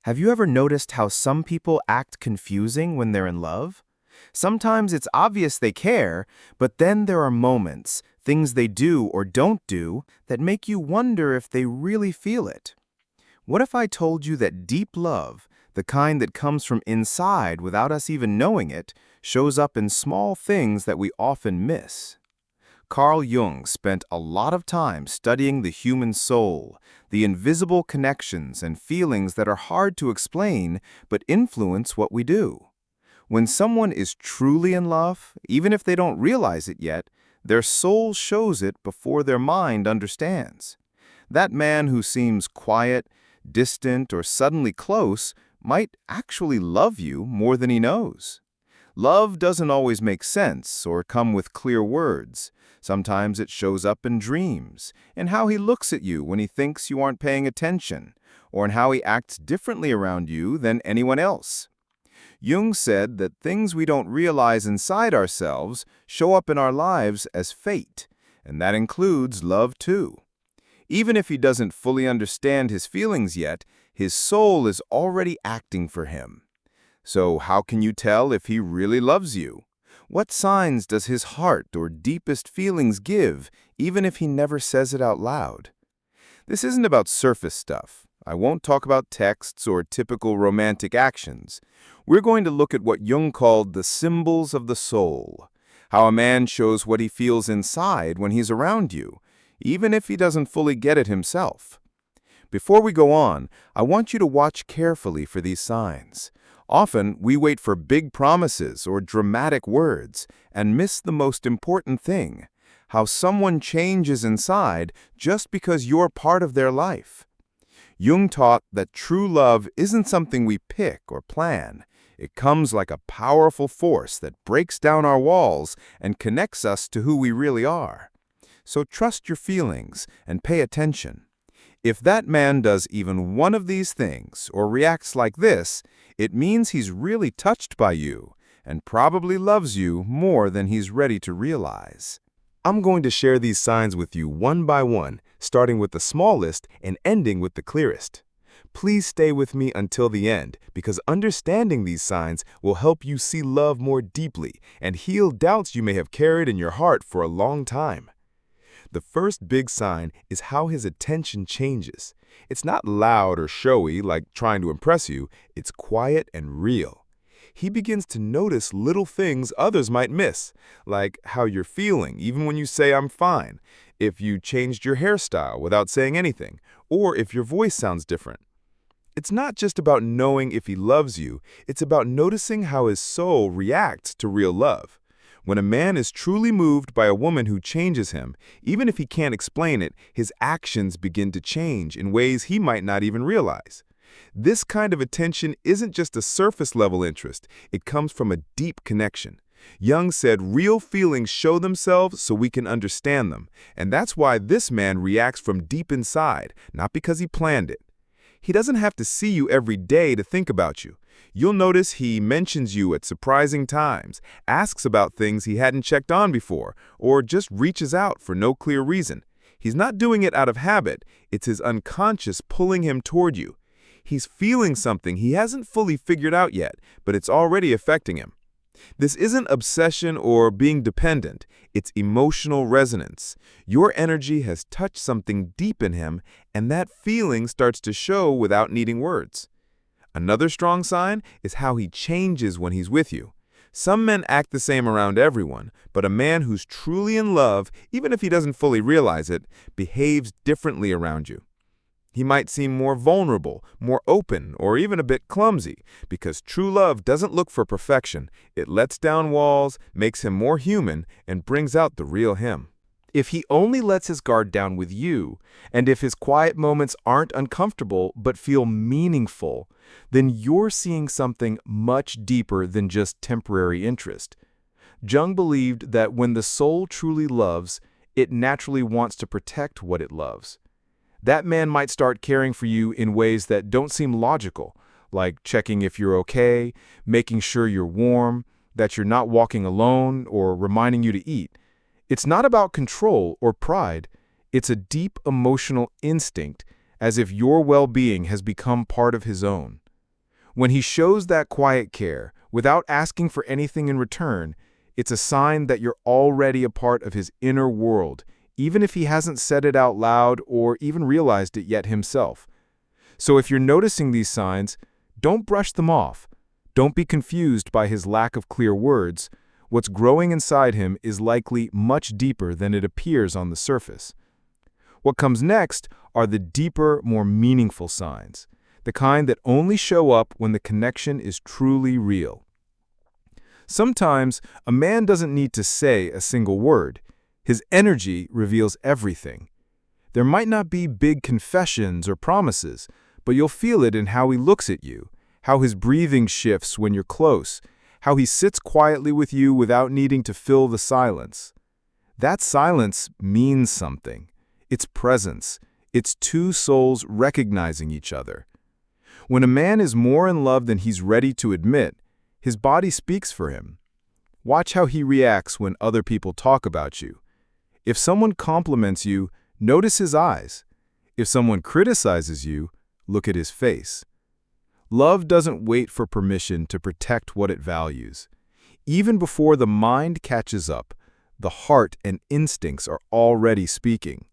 Have you ever noticed how some people act confusing when they're in love? Sometimes it's obvious they care, but then there are moments, things they do or don't do, that make you wonder if they really feel it. What if I told you that deep love, the kind that comes from inside without us even knowing it, shows up in small things that we often miss? Carl Jung spent a lot of time studying the human soul, the invisible connections and feelings that are hard to explain but influence what we do. When someone is truly in love, even if they don't realize it yet, their soul shows it before their mind understands. That man who seems quiet, distant, or suddenly close might actually love you more than he knows. Love doesn't always make sense or come with clear words. Sometimes it shows up in dreams, in how he looks at you when he thinks you aren't paying attention, or in how he acts differently around you than anyone else. Jung said that things we don't realize inside ourselves show up in our lives as fate, and that includes love too. Even if he doesn't fully understand his feelings yet, his soul is already acting for him. So how can you tell if he really loves you? What signs does his heart or deepest feelings give, even if he never says it out loud? This isn't about surface stuff. I won't talk about texts or typical romantic actions. We're going to look at what Jung called the symbols of the soul, how a man shows what he feels inside when he's around you, even if he doesn't fully get it himself. Before we go on, I want you to watch carefully for these signs. Often, we wait for big promises or dramatic words and miss the most important thing, how someone changes inside just because you're part of their life. Jung taught that true love isn't something we pick or plan. It comes like a powerful force that breaks down our walls and connects us to who we really are. So trust your feelings and pay attention. If that man does even one of these things or reacts like this, it means he's really touched by you and probably loves you more than he's ready to realize. I'm going to share these signs with you one by one, starting with the smallest and ending with the clearest. Please stay with me until the end, because understanding these signs will help you see love more deeply and heal doubts you may have carried in your heart for a long time. The first big sign is how his attention changes. It's not loud or showy like trying to impress you, it's quiet and real. He begins to notice little things others might miss, like how you're feeling even when you say "I'm fine," if you changed your hairstyle without saying anything, or if your voice sounds different. It's not just about knowing if he loves you, it's about noticing how his soul reacts to real love. When a man is truly moved by a woman who changes him, even if he can't explain it, his actions begin to change in ways he might not even realize. This kind of attention isn't just a surface-level interest, it comes from a deep connection. Jung said real feelings show themselves so we can understand them, and that's why this man reacts from deep inside, not because he planned it. He doesn't have to see you every day to think about you. You'll notice he mentions you at surprising times, asks about things he hadn't checked on before, or just reaches out for no clear reason. He's not doing it out of habit, it's his unconscious pulling him toward you. He's feeling something he hasn't fully figured out yet, but it's already affecting him. This isn't obsession or being dependent, it's emotional resonance. Your energy has touched something deep in him, and that feeling starts to show without needing words. Another strong sign is how he changes when he's with you. Some men act the same around everyone, but a man who's truly in love, even if he doesn't fully realize it, behaves differently around you. He might seem more vulnerable, more open, or even a bit clumsy, because true love doesn't look for perfection. It lets down walls, makes him more human, and brings out the real him. If he only lets his guard down with you, and if his quiet moments aren't uncomfortable but feel meaningful, then you're seeing something much deeper than just temporary interest. Jung believed that when the soul truly loves, it naturally wants to protect what it loves. That man might start caring for you in ways that don't seem logical, like checking if you're okay, making sure you're warm, that you're not walking alone, or reminding you to eat. It's not about control or pride. It's a deep emotional instinct, as if your well-being has become part of his own. When he shows that quiet care, without asking for anything in return, it's a sign that you're already a part of his inner world, even if he hasn't said it out loud or even realized it yet himself. So if you're noticing these signs, don't brush them off. Don't be confused by his lack of clear words. What's growing inside him is likely much deeper than it appears on the surface. What comes next are the deeper, more meaningful signs, the kind that only show up when the connection is truly real. Sometimes, a man doesn't need to say a single word. His energy reveals everything. There might not be big confessions or promises, but you'll feel it in how he looks at you, how his breathing shifts when you're close, how he sits quietly with you without needing to fill the silence. That silence means something. It's presence. It's two souls recognizing each other. When a man is more in love than he's ready to admit, his body speaks for him. Watch how he reacts when other people talk about you. If someone compliments you, notice his eyes. If someone criticizes you, look at his face. Love doesn't wait for permission to protect what it values. Even before the mind catches up, the heart and instincts are already speaking.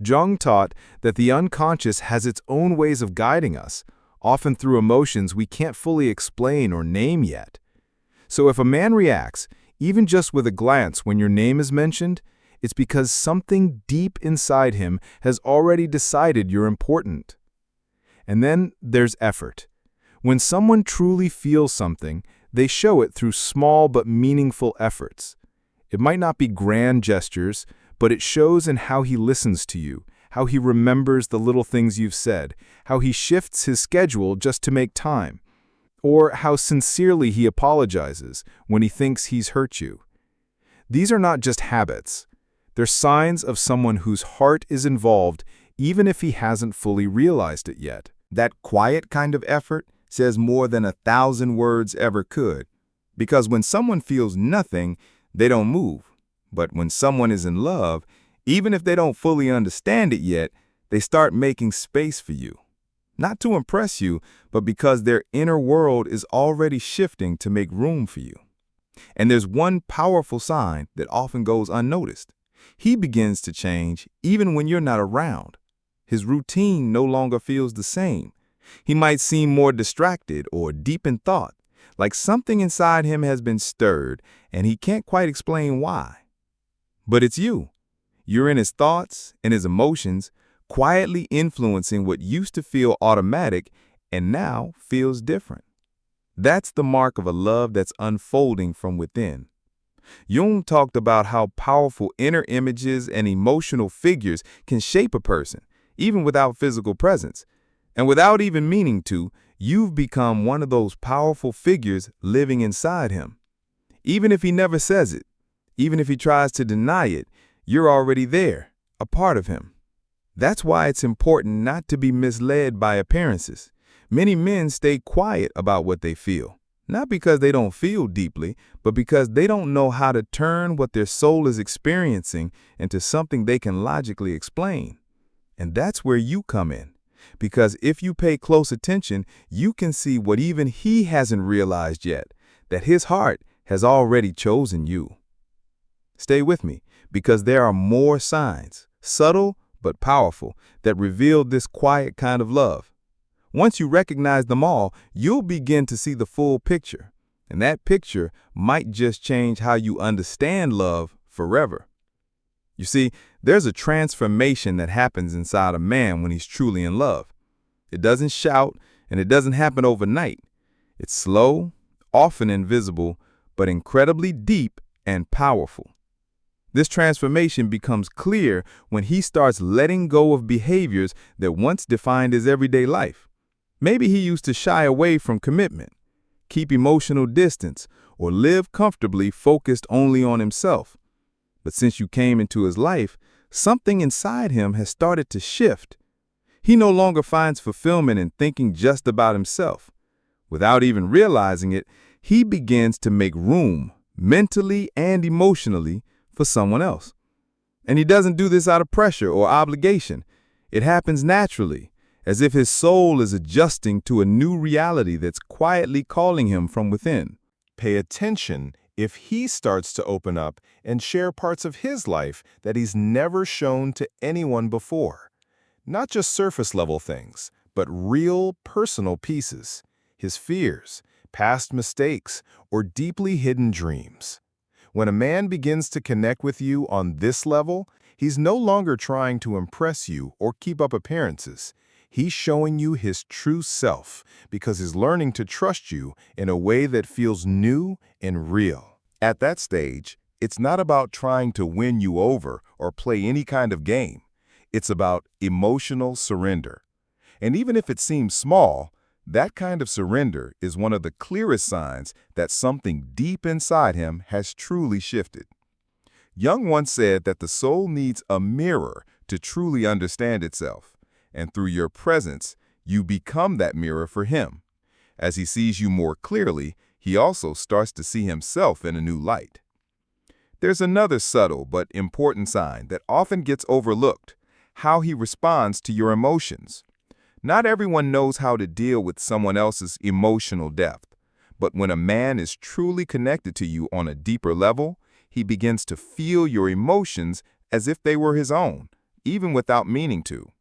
Jung taught that the unconscious has its own ways of guiding us, often through emotions we can't fully explain or name yet. So if a man reacts, even just with a glance when your name is mentioned, it's because something deep inside him has already decided you're important. And then there's effort. When someone truly feels something, they show it through small but meaningful efforts. It might not be grand gestures, but it shows in how he listens to you, how he remembers the little things you've said, how he shifts his schedule just to make time, or how sincerely he apologizes when he thinks he's hurt you. These are not just habits. They're signs of someone whose heart is involved even if he hasn't fully realized it yet. That quiet kind of effort says more than 1,000 words ever could, because when someone feels nothing, they don't move. But when someone is in love, even if they don't fully understand it yet, they start making space for you. Not to impress you, but because their inner world is already shifting to make room for you. And there's one powerful sign that often goes unnoticed. He begins to change even when you're not around. His routine no longer feels the same. He might seem more distracted or deep in thought, like something inside him has been stirred and he can't quite explain why. But it's you. You're in his thoughts and his emotions, quietly influencing what used to feel automatic and now feels different. That's the mark of a love that's unfolding from within. Jung talked about how powerful inner images and emotional figures can shape a person, even without physical presence. And without even meaning to, you've become one of those powerful figures living inside him. Even if he never says it, even if he tries to deny it, you're already there, a part of him. That's why it's important not to be misled by appearances. Many men stay quiet about what they feel, not because they don't feel deeply, but because they don't know how to turn what their soul is experiencing into something they can logically explain. And that's where you come in. Because if you pay close attention, you can see what even he hasn't realized yet, that his heart has already chosen you. Stay with me, because there are more signs, subtle but powerful, that reveal this quiet kind of love. Once you recognize them all, you'll begin to see the full picture, and that picture might just change how you understand love forever. You see, there's a transformation that happens inside a man when he's truly in love. It doesn't shout, and it doesn't happen overnight. It's slow, often invisible, but incredibly deep and powerful. This transformation becomes clear when he starts letting go of behaviors that once defined his everyday life. Maybe he used to shy away from commitment, keep emotional distance, or live comfortably focused only on himself. But since you came into his life, something inside him has started to shift. He no longer finds fulfillment in thinking just about himself. Without even realizing it, he begins to make room, mentally and emotionally, for someone else. And he doesn't do this out of pressure or obligation. It happens naturally, as if his soul is adjusting to a new reality that's quietly calling him from within. Pay attention if he starts to open up and share parts of his life that he's never shown to anyone before. Not just surface-level things, but real, personal pieces. His fears, past mistakes, or deeply hidden dreams. When a man begins to connect with you on this level, he's no longer trying to impress you or keep up appearances. He's showing you his true self because he's learning to trust you in a way that feels new and real. At that stage, it's not about trying to win you over or play any kind of game. It's about emotional surrender. And even if it seems small, that kind of surrender is one of the clearest signs that something deep inside him has truly shifted. Jung once said that the soul needs a mirror to truly understand itself. And through your presence, you become that mirror for him. As he sees you more clearly, he also starts to see himself in a new light. There's another subtle but important sign that often gets overlooked: how he responds to your emotions. Not everyone knows how to deal with someone else's emotional depth, but when a man is truly connected to you on a deeper level, he begins to feel your emotions as if they were his own, even without meaning to.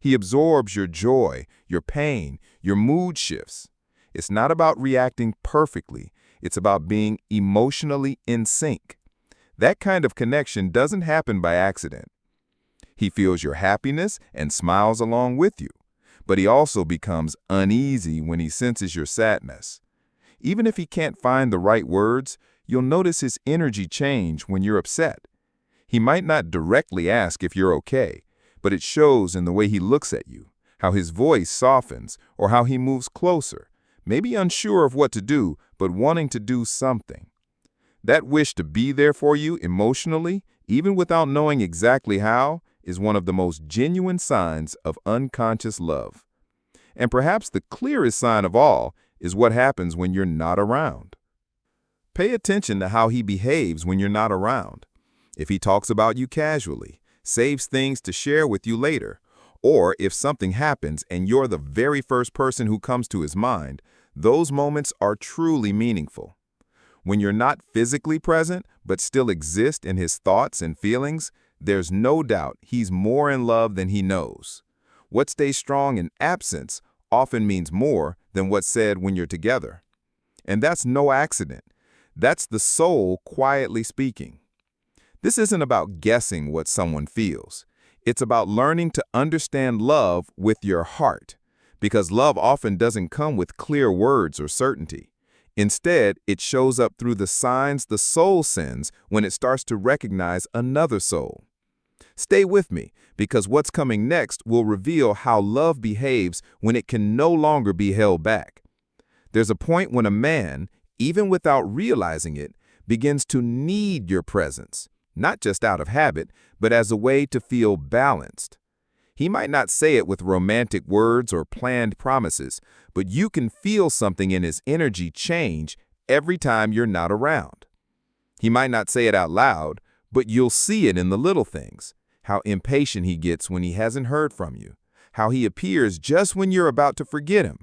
He absorbs your joy, your pain, your mood shifts. It's not about reacting perfectly. It's about being emotionally in sync. That kind of connection doesn't happen by accident. He feels your happiness and smiles along with you, but he also becomes uneasy when he senses your sadness. Even if he can't find the right words, you'll notice his energy change when you're upset. He might not directly ask if you're okay, but it shows in the way he looks at you, how his voice softens, or how he moves closer, maybe unsure of what to do, but wanting to do something. That wish to be there for you emotionally, even without knowing exactly how, is one of the most genuine signs of unconscious love. And perhaps the clearest sign of all is what happens when you're not around. Pay attention to how he behaves when you're not around. If he talks about you casually, saves things to share with you later, or if something happens and you're the very first person who comes to his mind, those moments are truly meaningful. When you're not physically present but still exist in his thoughts and feelings, there's no doubt he's more in love than he knows. What stays strong in absence often means more than what's said when you're together. And that's no accident. That's the soul quietly speaking. This isn't about guessing what someone feels. It's about learning to understand love with your heart, because love often doesn't come with clear words or certainty. Instead, it shows up through the signs the soul sends when it starts to recognize another soul. Stay with me, because what's coming next will reveal how love behaves when it can no longer be held back. There's a point when a man, even without realizing it, begins to need your presence, not just out of habit, but as a way to feel balanced. He might not say it with romantic words or planned promises, but you can feel something in his energy change every time you're not around. He might not say it out loud, but you'll see it in the little things: how impatient he gets when he hasn't heard from you, how he appears just when you're about to forget him,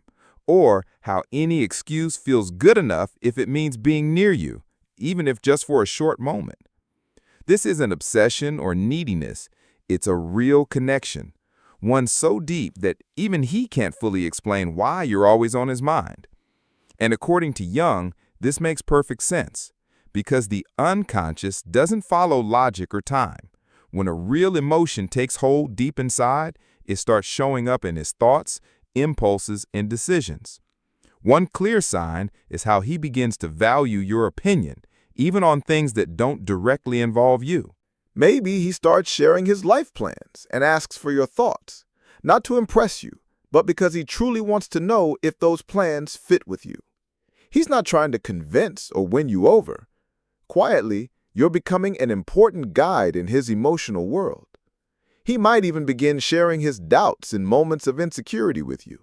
or how any excuse feels good enough if it means being near you, even if just for a short moment. This isn't obsession or neediness. It's a real connection, one so deep that even he can't fully explain why you're always on his mind. And according to Jung, this makes perfect sense, because the unconscious doesn't follow logic or time. When a real emotion takes hold deep inside, it starts showing up in his thoughts, impulses, and decisions. One clear sign is how he begins to value your opinion, even on things that don't directly involve you. Maybe he starts sharing his life plans and asks for your thoughts, not to impress you, but because he truly wants to know if those plans fit with you. He's not trying to convince or win you over. Quietly, you're becoming an important guide in his emotional world. He might even begin sharing his doubts in moments of insecurity with you.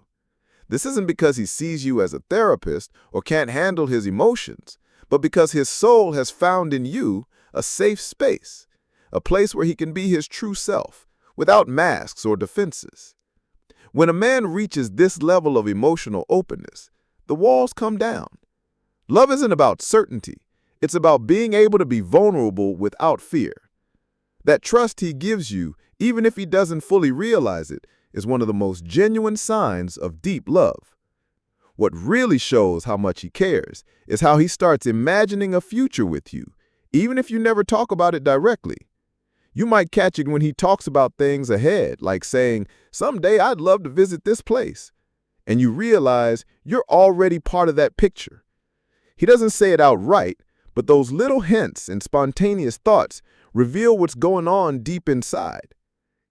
This isn't because he sees you as a therapist or can't handle his emotions, but because his soul has found in you a safe space, a place where he can be his true self, without masks or defenses. When a man reaches this level of emotional openness, the walls come down. Love isn't about certainty. It's about being able to be vulnerable without fear. That trust he gives you, even if he doesn't fully realize it, is one of the most genuine signs of deep love. What really shows how much he cares is how he starts imagining a future with you, even if you never talk about it directly. You might catch it when he talks about things ahead, like saying, "Someday I'd love to visit this place." And you realize you're already part of that picture. He doesn't say it outright, but those little hints and spontaneous thoughts reveal what's going on deep inside.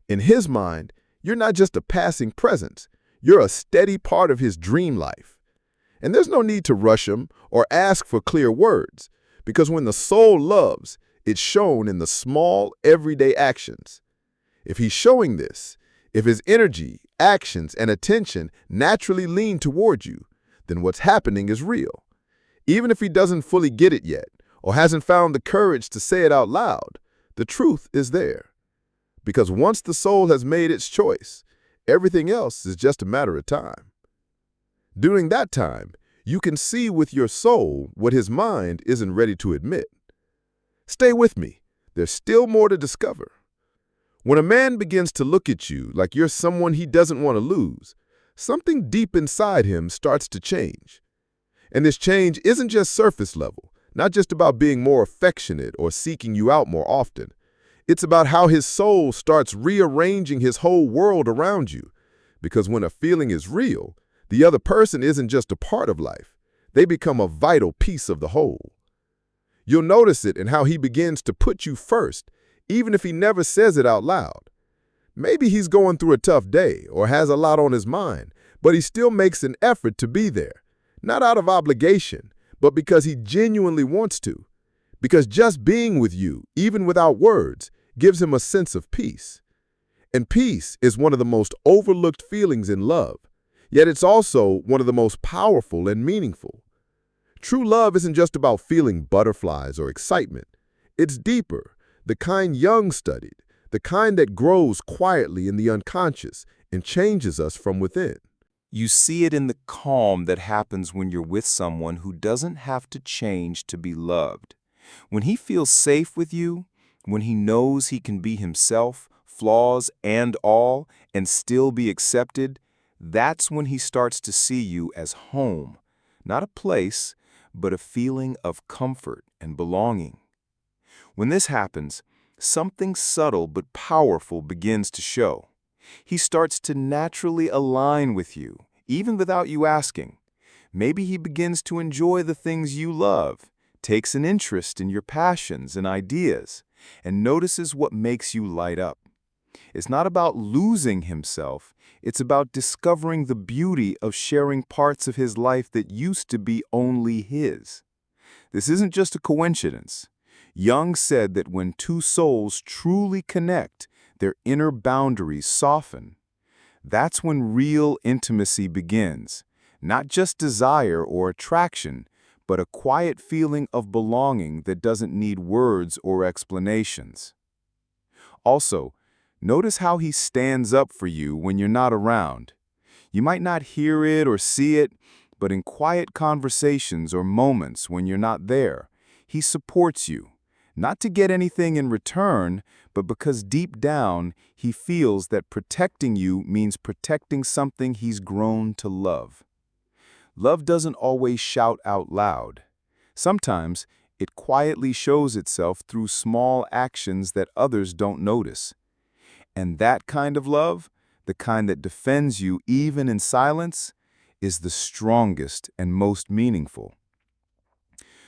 In his mind, you're not just a passing presence, you're a steady part of his dream life. And there's no need to rush him or ask for clear words, because when the soul loves, it's shown in the small, everyday actions. If he's showing this, if his energy, actions, and attention naturally lean toward you, then what's happening is real. Even if he doesn't fully get it yet, or hasn't found the courage to say it out loud, the truth is there. Because once the soul has made its choice, everything else is just a matter of time. During that time, you can see with your soul what his mind isn't ready to admit. Stay with me. There's still more to discover. When a man begins to look at you like you're someone he doesn't want to lose, something deep inside him starts to change. And this change isn't just surface level, not just about being more affectionate or seeking you out more often. It's about how his soul starts rearranging his whole world around you. Because when a feeling is real, the other person isn't just a part of life. They become a vital piece of the whole. You'll notice it in how he begins to put you first, even if he never says it out loud. Maybe he's going through a tough day or has a lot on his mind, but he still makes an effort to be there. Not out of obligation, but because he genuinely wants to. Because just being with you, even without words, gives him a sense of peace. And peace is one of the most overlooked feelings in love, yet it's also one of the most powerful and meaningful. True love isn't just about feeling butterflies or excitement. It's deeper, the kind Jung studied, the kind that grows quietly in the unconscious and changes us from within. You see it in the calm that happens when you're with someone who doesn't have to change to be loved. When he feels safe with you, when he knows he can be himself, flaws and all, and still be accepted, that's when he starts to see you as home, not a place, but a feeling of comfort and belonging. When this happens, something subtle but powerful begins to show. He starts to naturally align with you, even without you asking. Maybe he begins to enjoy the things you love, takes an interest in your passions and ideas, and notices what makes you light up. It's not about losing himself, it's about discovering the beauty of sharing parts of his life that used to be only his. This isn't just a coincidence. Jung said that when two souls truly connect, their inner boundaries soften. That's when real intimacy begins, not just desire or attraction, but a quiet feeling of belonging that doesn't need words or explanations. Also, notice how he stands up for you when you're not around. You might not hear it or see it, but in quiet conversations or moments when you're not there, he supports you, not to get anything in return, but because deep down he feels that protecting you means protecting something he's grown to love. Love doesn't always shout out loud. Sometimes it quietly shows itself through small actions that others don't notice. And that kind of love, the kind that defends you even in silence, is the strongest and most meaningful.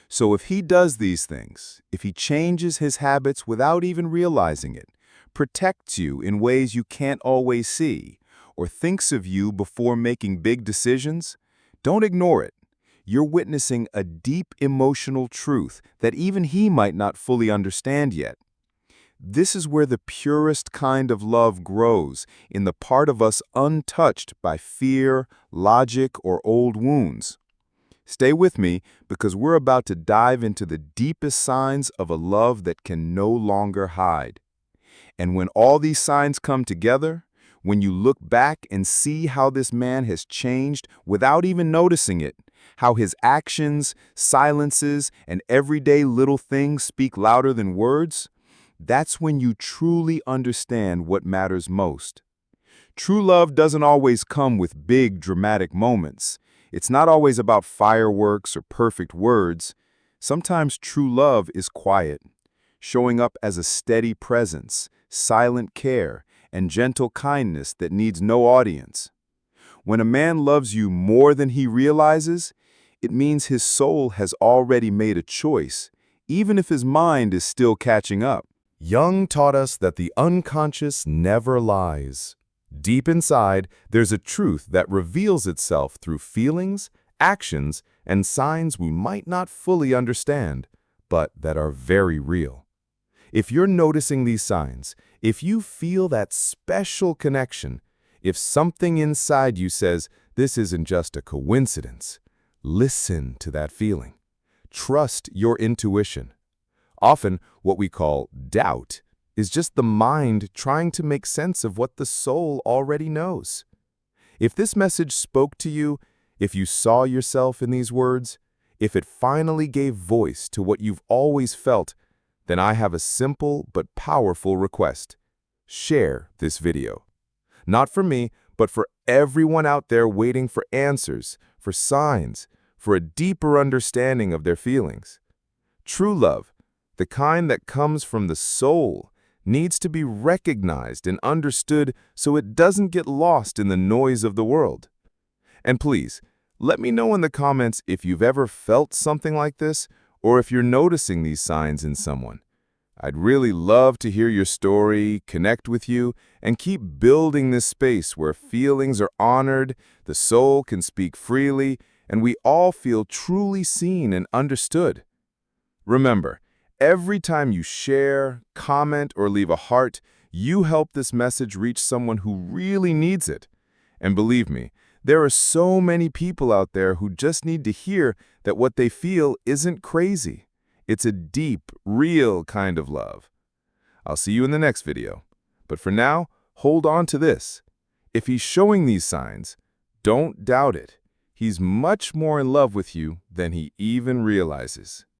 So if he does these things, if he changes his habits without even realizing it, protects you in ways you can't always see, or thinks of you before making big decisions, don't ignore it. You're witnessing a deep emotional truth that even he might not fully understand yet. This is where the purest kind of love grows, in the part of us untouched by fear, logic, or old wounds. Stay with me, because we're about to dive into the deepest signs of a love that can no longer hide. And when all these signs come together, when you look back and see how this man has changed without even noticing it, how his actions, silences, and everyday little things speak louder than words, that's when you truly understand what matters most. True love doesn't always come with big, dramatic moments. It's not always about fireworks or perfect words. Sometimes true love is quiet, showing up as a steady presence, silent care, and gentle kindness that needs no audience. When a man loves you more than he realizes, it means his soul has already made a choice, even if his mind is still catching up. Jung taught us that the unconscious never lies. Deep inside, there's a truth that reveals itself through feelings, actions, and signs we might not fully understand, but that are very real. If you're noticing these signs, if you feel that special connection, if something inside you says this isn't just a coincidence, listen to that feeling. Trust your intuition. Often, what we call doubt is just the mind trying to make sense of what the soul already knows. If this message spoke to you, if you saw yourself in these words, if it finally gave voice to what you've always felt, then I have a simple but powerful request. Share this video. Not for me, but for everyone out there waiting for answers, for signs, for a deeper understanding of their feelings. True love, the kind that comes from the soul, needs to be recognized and understood so it doesn't get lost in the noise of the world. And please, let me know in the comments if you've ever felt something like this or if you're noticing these signs in someone. I'd really love to hear your story, connect with you, and keep building this space where feelings are honored, the soul can speak freely, and we all feel truly seen and understood. Remember, every time you share, comment, or leave a heart, you help this message reach someone who really needs it. And believe me, there are so many people out there who just need to hear that what they feel isn't crazy. It's a deep, real kind of love. I'll see you in the next video. But for now, hold on to this. If he's showing these signs, don't doubt it. He's much more in love with you than he even realizes.